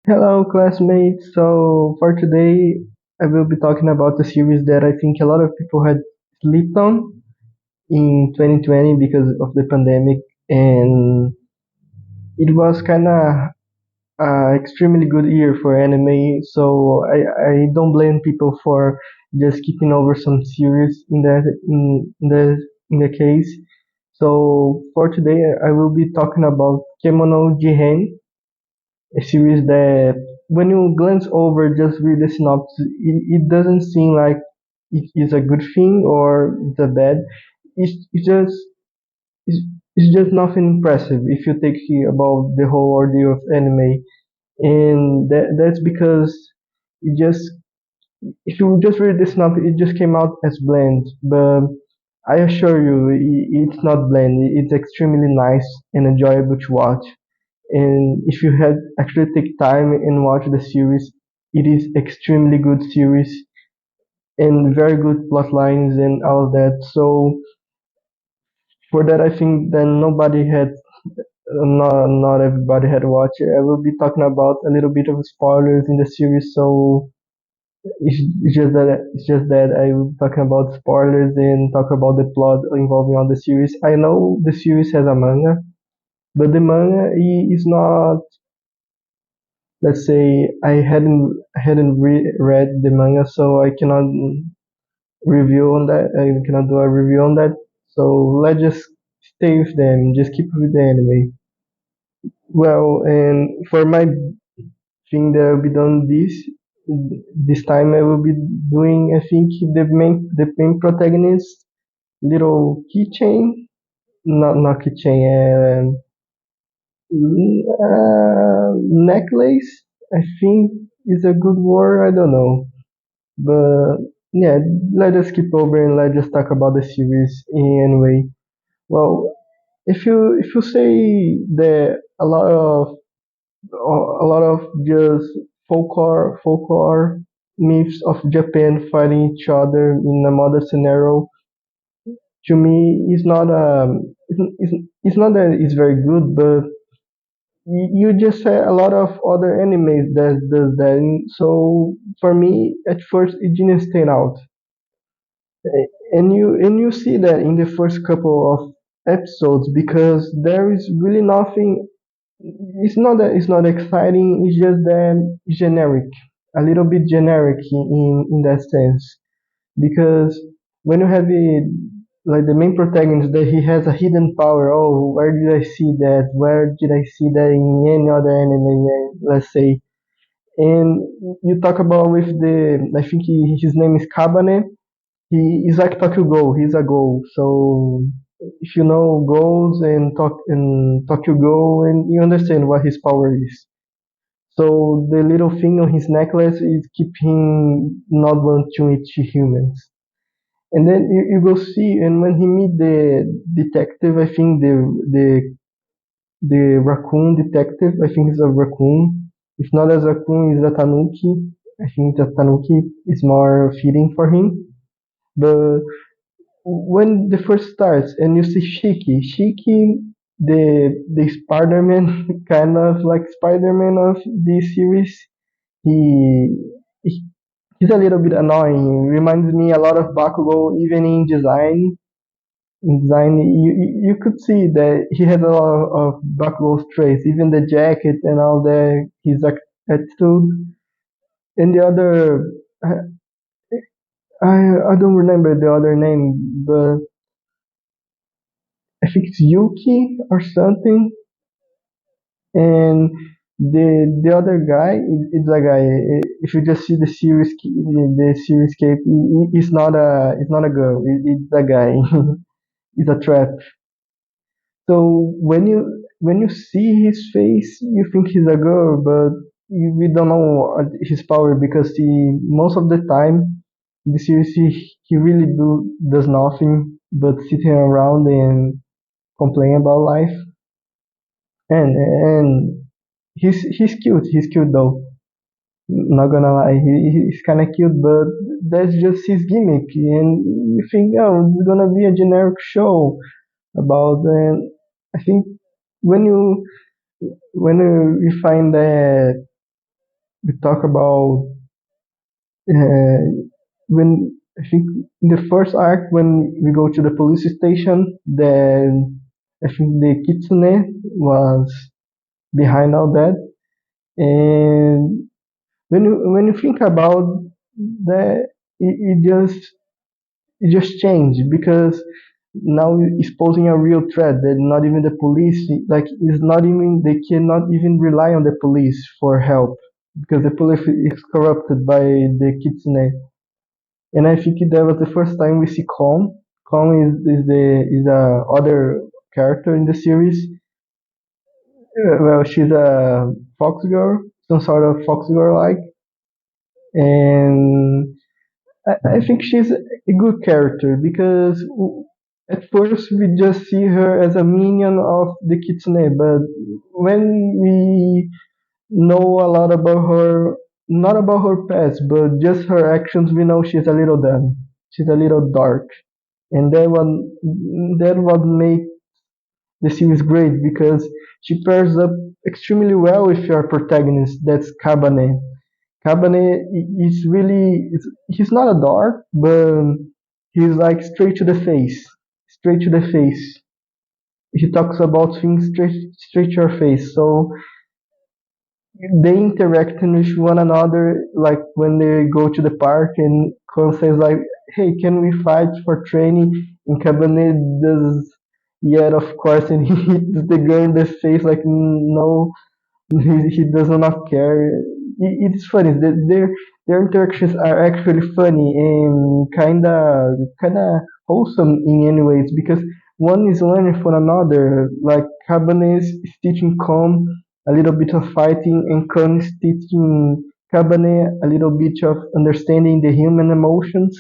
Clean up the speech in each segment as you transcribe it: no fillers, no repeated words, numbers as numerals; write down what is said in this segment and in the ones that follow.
Hello, classmates. So, for today, I will be talking about a series that I think a lot of people had slept on in 2020 because of the pandemic, and it was kind of extremely good year for anime. So, I don't blame people for just skipping over some series in the case. So, for today, I will be talking about Kemono Jihen, a series that when you glance over, just read the synopsis, it doesn't seem like it is a good thing or it's a bad. It's just it's, it's just nothing impressive if you think about the whole ordeal of anime, and that's because it just if you just read the synopsis, it just came out as bland. But I assure you, it's not bland. It's extremely nice and enjoyable to watch. And if you had actually take time and watch the series, it is extremely good series and very good plot lines and all that. So for that, I think that nobody had, not everybody had watched it. I will be talking about a little bit of spoilers in the series, so it's just that I will be talking about spoilers and talk about the plot involving on the series. I know the series has a manga, but the manga is not, let's say, I hadn't read the manga, so I cannot review on that. I cannot do a review on that. So let's just stay with them. Just keep with the anime. Well, and for my thing that I'll be done this time, I will be doing. I think the main protagonist little keychain, not keychain, necklace. I think is a good word. I don't know. But yeah, let us skip over and let's just talk about the series anyway. Well, if you say that a lot of just folklore myths of Japan fighting each other in a modern scenario, to me is not it's not that it's very good, but you just say a lot of other animes that does that. And so for me, at first, it didn't stand out. And you see that in the first couple of episodes because there is really nothing. It's not that it's not exciting. It's just that generic, a little bit generic in that sense. Because when you have it, like the main protagonist, that he has a hidden power. Oh, where did I see that? Where did I see that in any other anime? Let's say. And you talk about with I think his name is Kabane. He is like Tokyo Go. He's a Go. So if you know goals and Tokyo Go, and you understand what his power is. So the little thing on his necklace is keep him not want to eat humans. And then you go see, and when he meet the detective, I think the raccoon detective, I think it's a raccoon. If not as a raccoon, it's a tanuki. I think the tanuki is more fitting for him. But when the first starts and you see Shiki, the Spider-Man, kind of like Spider-Man of this series, he, he he's a little bit annoying. Reminds me a lot of Bakugo, even in design. In design, you could see that he has a lot of Bakugo's traits, even the jacket and all that, his attitude. And the other, I, I don't remember the other name, but I think it's Yuki or something. And the other guy, it's a guy. If you just see the series cape, it's not a girl. It's a guy. It's a trap. So when you see his face, you think he's a girl, but we don't know his power because most of the time in the series he really does nothing but sitting around and complain about life. And he's cute. He's cute though. Not gonna lie, he's kind of cute, but that's just his gimmick. And you think, oh, it's gonna be a generic show about. And I think when you find that. we talk about uh, when I think in the first arc when we go to the police station, then I think the kitsune was behind all that. And when you think about that, it just changed because now it's posing a real threat that not even the police, like, is not even, they cannot even rely on the police for help because the police is corrupted by the kitsune. And I think that was the first time we see Calm. Calm is a other character in the series. Well, she's a fox girl, some sort of fox girl like, and I think she's a good character because at first we just see her as a minion of the kitsune, but when we know a lot about her, not about her past, but just her actions, we know she's a little dumb. She's a little dark, and that what make the series great because she pairs up extremely well with your protagonist. That's Kabane. Kabane is really, he's not a dark, but he's like straight to the face, straight to the face. He talks about things straight to your face. So they interacting with one another, like when they go to the park and Kon says like, "Hey, can we fight for training?" And Cabernet does, yeah, of course, and he hits the girl in the face like, no, he does not care. It's funny that their interactions are actually funny and kinda wholesome in any ways because one is learning from another. Like Cabernet is teaching Com a little bit of fighting, and Con is teaching Cabernet a little bit of understanding the human emotions.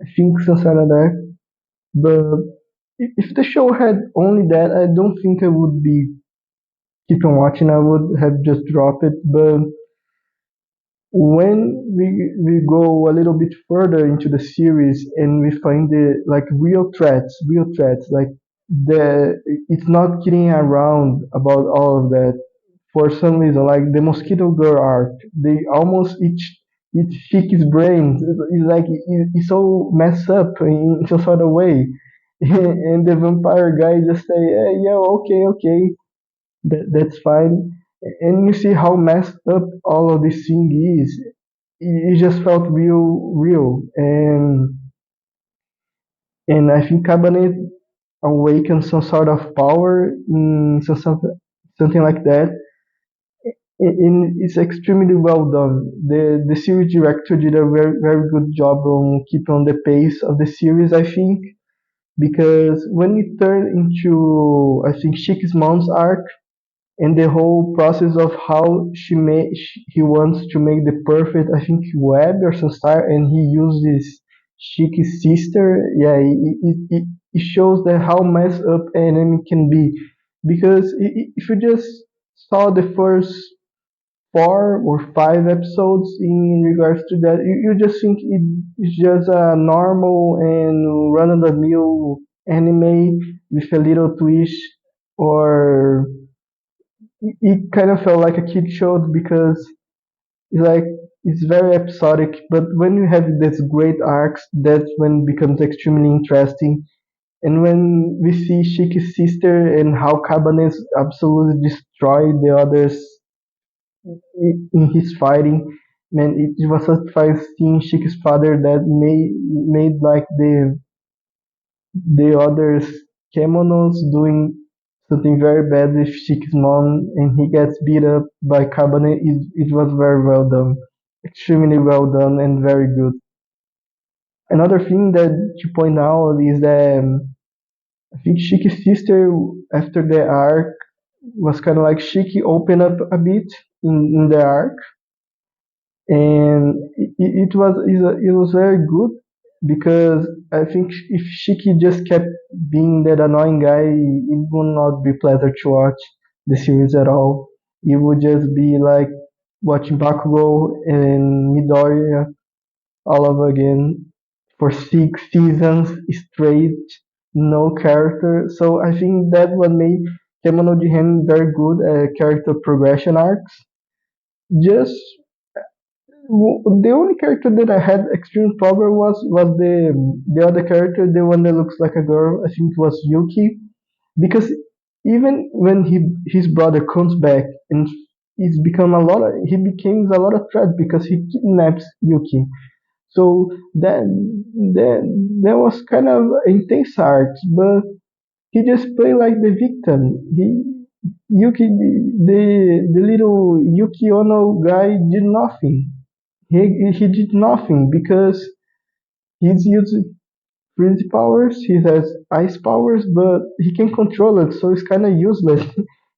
I think something like that. But if the show had only that, I don't think I would be keep on watching. I would have just dropped it. But when we go a little bit further into the series and we find the like real threats, like the it's not kidding around about all of that. For some reason, like the Mosquito Girl arc, they almost eat Sheiky's brains. It's like it's so messed up in some sort of way. And the vampire guy just say, yeah, okay, okay, that's fine. And you see how messed up all of this thing is. It just felt real. And I think Cabernet awakened some sort of power, something like that. And it's extremely well done. The series director did a very good job on keeping on the pace of the series, I think, because when you turn into, I think, Shik's mom's arc, and the whole process of how he wants to make the perfect, I think, web or some style, and he uses Shik's sister. Yeah, it shows that how messed up an anime can be, because if you just saw the first 4 or 5 episodes in regards to that, you just think it's just a normal and run of the mill anime with a little twist, or it kind of felt like a kid show because it's like it's very episodic. But when you have this great arcs, that's when it becomes extremely interesting. And when we see Shiki's sister and how Cabanes absolutely destroyed the others in his fighting, man, it was satisfying seeing Shiki's father that made like the others Kemonos doing something very bad with Shik's mom, and he gets beat up by Kabane. It was very well done, extremely well done, and very good. Another thing that to point out is that I think Shiki's sister, after the arc, was kind of like Shiki opened up a bit in the arc, and it was very good because I think if Shiki just kept being that annoying guy, it would not be pleasant to watch the series at all. It would just be like watching Bakugo and Midoriya all over again for 6 seasons straight, no character. So I think that what made Kemono Jihen very good at character progression arcs, just the only character that I had extreme problem was the other character, the one that looks like a girl. I think it was Yuki, because even when his brother comes back and he becomes a lot of threat because he kidnaps Yuki. So that that was kind of intense art, but he just played like the victim. Yuki the little Yuki Ono guy did nothing. He did nothing because he's used freeze powers, he has ice powers, but he can control it, so it's kind of useless.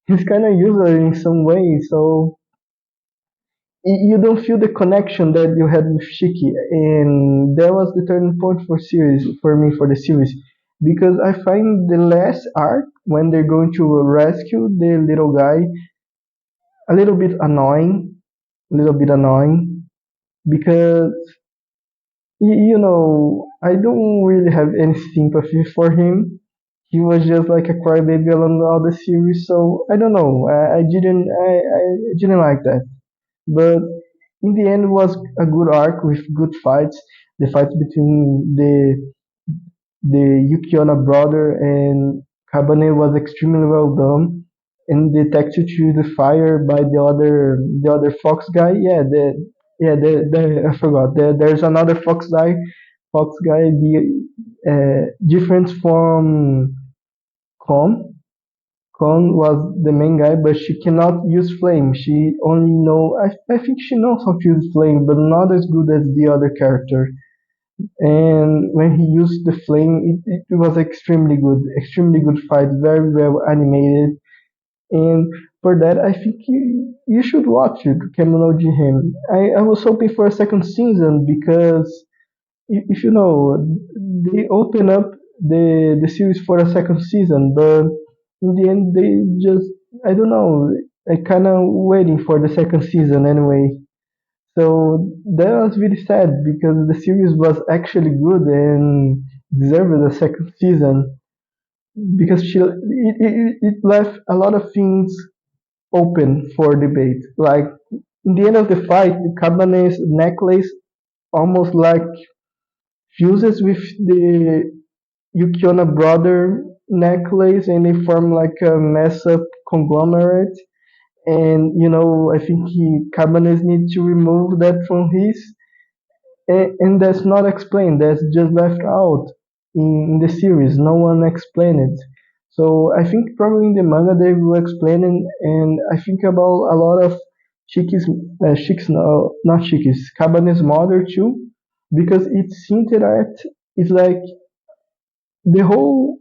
He's kind of useless in some way, so you don't feel the connection that you had with Shiki, and that was the turning point for me for the series, because I find the last arc when they're going to rescue the little guy a little bit annoying, because I don't really have any sympathy for him. He was just like a crybaby along all the series, so I don't know. I didn't like that. But in the end, it was a good arc with good fights. The fights between the Yukiona brother and Kabane was extremely well done. And the texture to the fire by the other fox guy. I forgot. There's another fox guy. The different from Con. Con was the main guy, but she cannot use flame. She only know. I think she knows how to use flame, but not as good as the other character. And when he used the flame, it was extremely good fight, very well animated. And for that, I think you should watch it, Kemono jihen. I was hoping for a second season because if you know, they open up the series for a second season, but in the end, they just I don't know. I kind of waiting for the second season anyway. So that was really sad because the series was actually good and deserved a second season because it left a lot of things open for debate. Like in the end of the fight, Cabanet's necklace almost like fuses with the Yukiona brother necklace, and they form like a mess up conglomerate. And I think Cabanes need to remove that from his, and that's not explained. That's just left out in the series. No one explained it. So I think probably in the manga they will explain it, and I think about a lot of Shiki's no, not Shiki's, Kabane's mother too, because it's hinted at. It's like the whole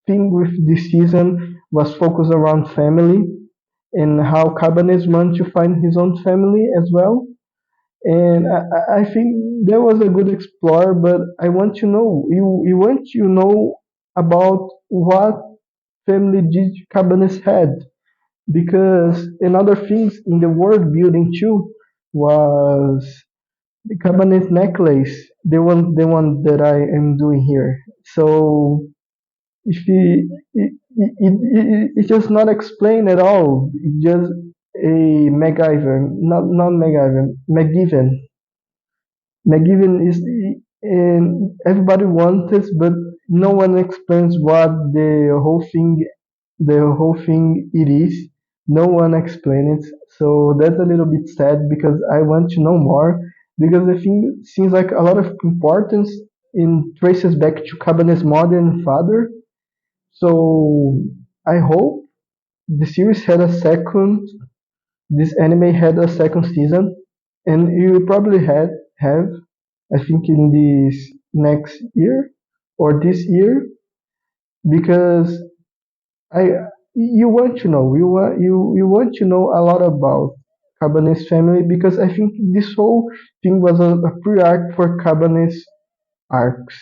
thing with this season was focused around family and how Cabanes wants to find his own family as well. And I think that was a good explore, but I want to know you want to know about what family did Cabanes had, because another things in the world building too was the Cabanes necklace, the one that I am doing here. So if it's just not explained at all. It's just a MacGyver, not MacGyver, McGiven. McGiven is, and everybody wants it, but no one explains what the whole thing it is. No one explains it, so that's a little bit sad because I want to know more. Because the thing seems like a lot of importance in traces back to Cabanet's mother and father. So I hope the series had a second. This anime had a second season, and it will probably have. I think in this next year or this year, because I you want to know you want to know a lot about Cabanet's family, because I think this whole thing was a pre-arc for Cabanet's arcs.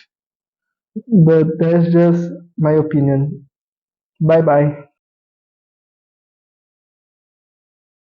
But that's just my opinion. Bye bye.